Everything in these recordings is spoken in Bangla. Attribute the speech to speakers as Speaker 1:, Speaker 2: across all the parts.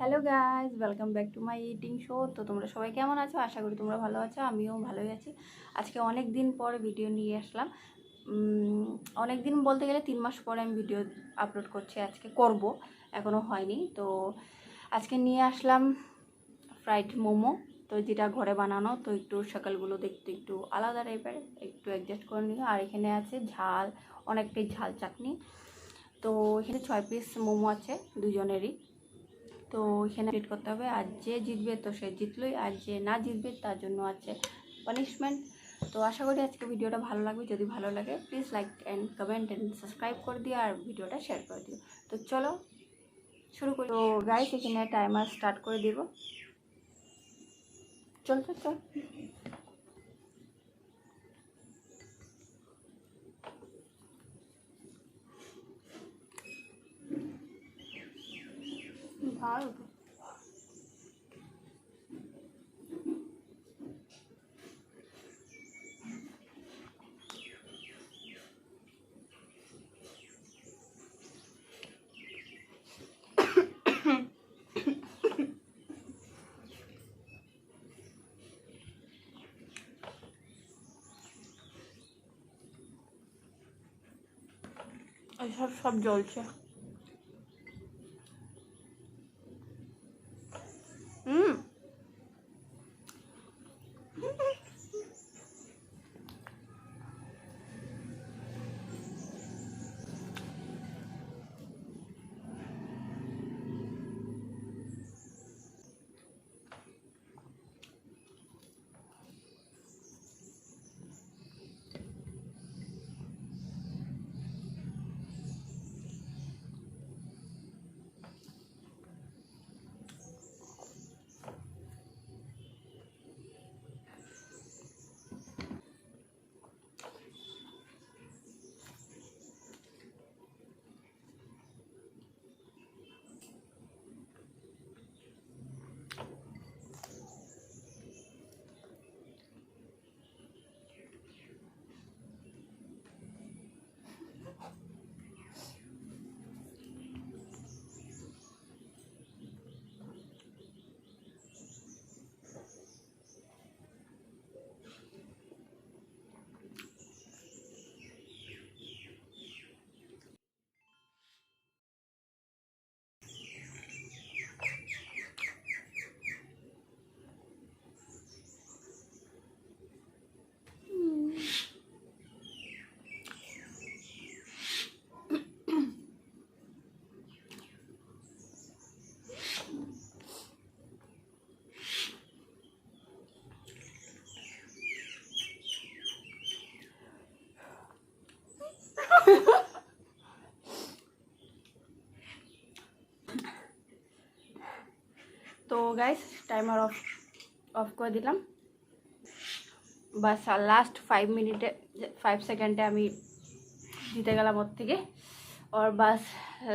Speaker 1: Hello guys, welcome back to my eating show. তো তোমরা সবাই কেমন আছো? আশা করি তোমরা ভালো আছো, আমিও ভালোই আছি। আজকে অনেক দিন পর ভিডিও নিয়ে আসলাম। অনেক দিন বলতে গেলে 3 মাস পরে আমি ভিডিও আপলোড করছি। আজকে করব, এখনও হয়নি। তো আজকে নিয়ে আসলাম ফ্রাইড মোমো। তো যেটা ঘরে বানানো, তো একটু সকালগুলো দেখতে একটু আলাদা টাইপের, একটু অ্যাডজাস্ট করে নিও। আর এখানে আছে ঝাল, অনেকটাই ঝাল চাটনি। তো এখানে 6 পিস মোমো আছে দুজনেরই। তো এখানে রেড করতে হবে, আর যে জিতবে তো সে জিতলই, আর যে না জিতবে তার জন্য আছে পানিশমেন্ট। তো আশা করি আজকে ভিডিওটা ভালো লাগবে। যদি ভালো লাগে please like and comment and subscribe করে দিও, আর ভিডিওটা শেয়ার করে দিও। তো চলো শুরু করি। তো গাইস এখানে টাইমার স্টার্ট করে দিব। চল চল চল। ভালো সব জ্বলছে। তো গাইস টাইমার অফ করে দিলাম। বাস লাস্ট 5 সেকেন্ডে আমি জিতে গেলাম ওর থেকে। আর বাস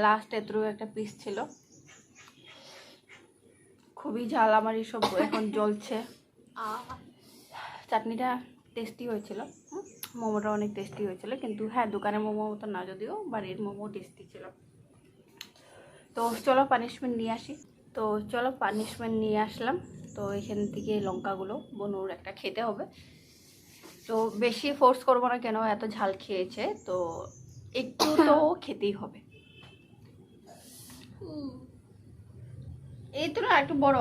Speaker 1: লাস্ট এতটুকু একটা পিস ছিল। খুবই ঝাল, আমার এইসব এখন জ্বলছে। চাটনিটা টেস্টি হয়েছিল, মোমোটা অনেক টেস্টি হয়েছিল। কিন্তু হ্যাঁ, দোকানের মোমো মতো না, যদিও বাড়ির মোমো টেস্টি ছিল। তো চলো পানিশমেন্ট নিয়ে আসি। তো চলো পানিশমেন্ট নিয়ে আসলাম। তো এখান থেকে লঙ্কাগুলো বনুর একটা খেতে হবে। তো বেশি ফোর্স করবো না, কেন এত ঝাল খেয়েছে, তো একটু তো খেতেই হবে। এই তো না, একটু বড়।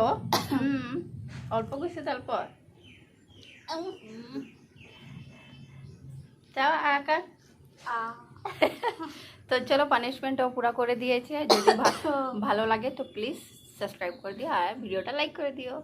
Speaker 1: অল্প কিছু তারপর আকার। তো চলো পানিশমেন্টও পুরো করে দিয়েছে। যদি ভালো লাগে তো প্লিজ সাবস্ক্রাইব করে দিও আর ভিডিওটা লাইক করে দিও।